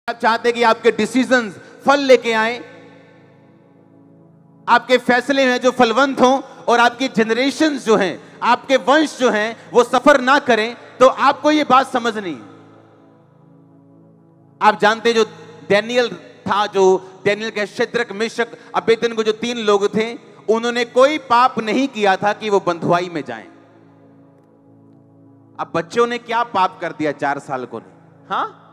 आप चाहते कि आपके डिसीजंस फल लेके आए, आपके फैसले हैं जो फलवंत हों, और आपकी जनरेशंस जो हैं, आपके वंश जो हैं, वो सफर ना करें, तो आपको ये बात समझनी है। आप जानते जो डैनियल था, जो डैनियल के शद्रक, मेशक, अबेदनगो जो 3 लोग थे, उन्होंने कोई पाप नहीं किया था कि वो बंधुआई में जाएं। अब बच्चों ने क्या पाप कर दिया 4 साल को ने? हाँ,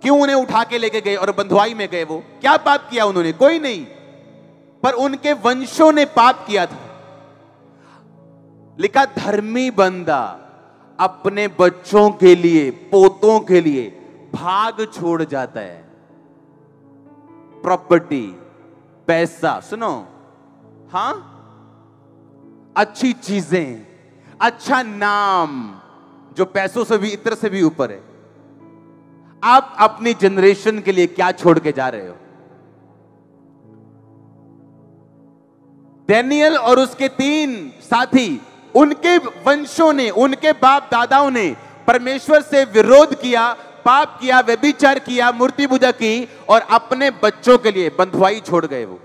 क्यों उन्हें उठा के लेके गए और बंधुआई में गए? वो क्या पाप किया उन्होंने? कोई नहीं, पर उनके वंशों ने पाप किया था। लिखा, धर्मी बंदा अपने बच्चों के लिए, पोतों के लिए भाग छोड़ जाता है। प्रॉपर्टी, पैसा, सुनो, हां, अच्छी चीजें, अच्छा नाम, जो पैसों से भी, इत्र से भी ऊपर है। आप अपनी जनरेशन के लिए क्या छोड़ के जा रहे हो? डैनियल और उसके 3 साथी, उनके वंशों ने, उनके बाप दादाओं ने परमेश्वर से विरोध किया, पाप किया, व्यभिचार किया, मूर्ति पूजा की, और अपने बच्चों के लिए बंधुआई छोड़ गए। वो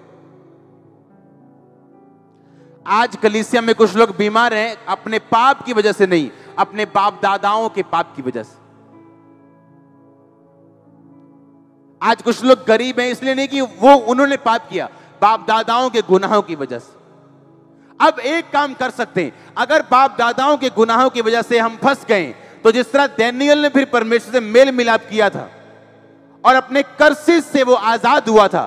आज कलीसिया में कुछ लोग बीमार हैं, अपने पाप की वजह से नहीं, अपने बाप दादाओं के पाप की वजह से। आज कुछ लोग गरीब हैं, इसलिए नहीं कि वो उन्होंने पाप किया, बाप दादाओं के गुनाहों की वजह से। अब एक काम कर सकते हैं, अगर बाप दादाओं के गुनाहों की वजह से हम फंस गए, तो जिस तरह डैनियल ने फिर परमेश्वर से मेल मिलाप किया था और अपने कर्सिस से वो आजाद हुआ था,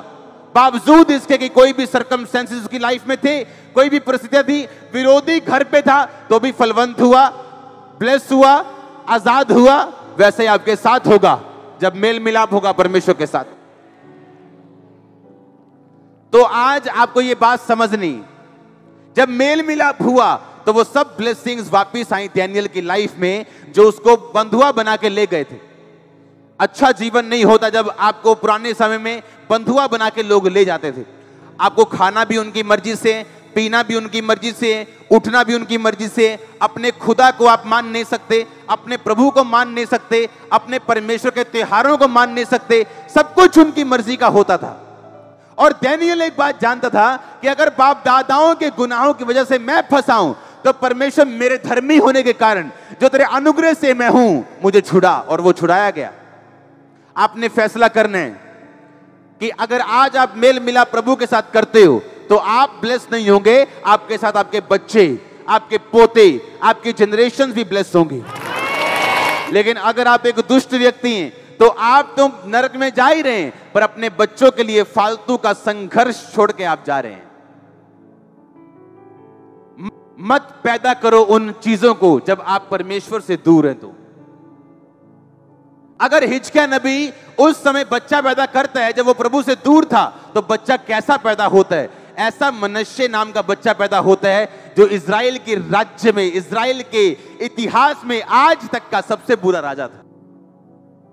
बावजूद इसके कि कोई भी सर्कमस्टेंसेस उसकी लाइफ में थे, कोई भी परिस्थितियां थी, विरोधी घर पे था, तो भी फलवंत हुआ, ब्लेस हुआ, आजाद हुआ। वैसे ही आपके साथ होगा जब मेल मिलाप होगा परमेश्वर के साथ। तो आज आपको यह बात समझनी, जब मेल मिलाप हुआ तो वो सब ब्लेसिंग्स वापिस आई डैनियल की लाइफ में, जो उसको बंधुआ बना के ले गए थे। अच्छा जीवन नहीं होता जब आपको पुराने समय में बंधुआ बना के लोग ले जाते थे। आपको खाना भी उनकी मर्जी से, पीना भी उनकी मर्जी से, उठना भी उनकी मर्जी से। अपने खुदा को आप मान नहीं सकते, अपने प्रभु को मान नहीं सकते, अपने परमेश्वर के त्योहारों को मान नहीं सकते, सब कुछ उनकी मर्जी का होता था। और डैनियल एक बात जानता था कि अगर बाप दादाओं के गुनाहों की वजह से मैं फंसा हूं, तो परमेश्वर मेरे धर्मी होने के कारण, जो तेरे अनुग्रह से मैं हूं, मुझे छुड़ा, और वो छुड़ाया गया। आपने फैसला करना है कि अगर आज आप मेल मिलाप प्रभु के साथ करते हो, तो आप ब्लेस नहीं होंगे, आपके साथ आपके बच्चे, आपके पोते, आपकी जनरेशन भी ब्लेस होंगी। लेकिन अगर आप एक दुष्ट व्यक्ति हैं, तो आप तो नरक में जा ही रहे हैं, पर अपने बच्चों के लिए फालतू का संघर्ष छोड़ के आप जा रहे हैं। मत पैदा करो उन चीजों को जब आप परमेश्वर से दूर हैं। तो अगर हिजकिय्याह नबी उस समय बच्चा पैदा करता है जब वो प्रभु से दूर था, तो बच्चा कैसा पैदा होता है? ऐसा मनुष्य नाम का बच्चा पैदा होता है जो इजराइल के राज्य में, इजराइल के इतिहास में आज तक का सबसे बुरा राजा था।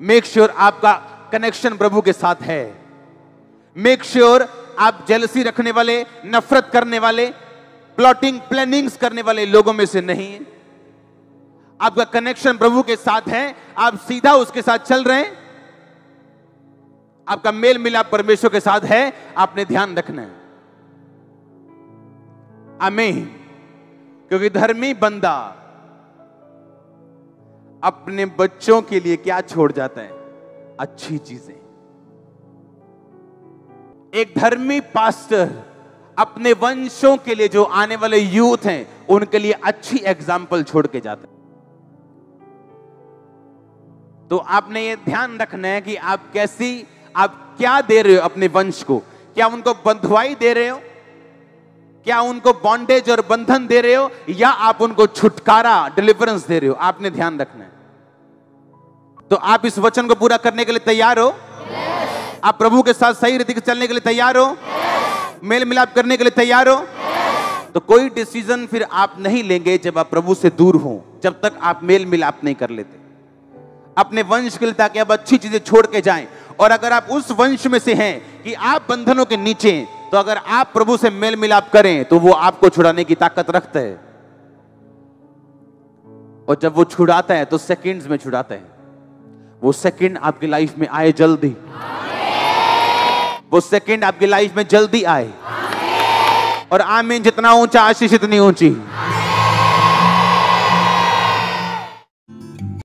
मेक श्योर आपका कनेक्शन प्रभु के साथ है। मेक श्योर आप जेलसी रखने वाले, नफरत करने वाले, प्लॉटिंग प्लानिंग्स करने वाले लोगों में से नहीं है। आपका कनेक्शन प्रभु के साथ है, आप सीधा उसके साथ चल रहे हैं, आपका मेल मिलाप परमेश्वर के साथ है। आपने ध्यान रखना है। आमीन। क्योंकि धर्मी बंदा अपने बच्चों के लिए क्या छोड़ जाता है? अच्छी चीजें। एक धर्मी पास्टर अपने वंशों के लिए, जो आने वाले यूथ हैं, उनके लिए अच्छी एग्जाम्पल छोड़ के जाता है। तो आपने ये ध्यान रखना है कि आप क्या दे रहे हो अपने वंश को? क्या उनको बंधुआई दे रहे हो? क्या उनको बॉन्डेज और बंधन दे रहे हो, या आप उनको छुटकारा, डिलीवरेंस दे रहे हो? आपने ध्यान रखना है। तो आप इस वचन को पूरा करने के लिए तैयार हो? आप प्रभु के साथ सही रीति से चलने के लिए तैयार हो? मेल मिलाप करने के लिए तैयार हो? तो कोई डिसीजन फिर आप नहीं लेंगे जब आप प्रभु से दूर हो, जब तक आप मेल मिलाप नहीं कर लेते अपने वंश के लिए, ताकि आप अच्छी चीजें छोड़ के जाएं। और अगर आप उस वंश में से हैं कि आप बंधनों के नीचे हैं, तो अगर आप प्रभु से मेल मिलाप करें, तो वो आपको छुड़ाने की ताकत रखता है। और जब वो छुड़ाता है तो सेकंड्स में छुड़ाता है। वो सेकंड आपकी लाइफ में आए जल्दी, वो सेकंड आपकी लाइफ में जल्दी आए। और आमीन जितना ऊंचा आशीष इतनी ऊंची।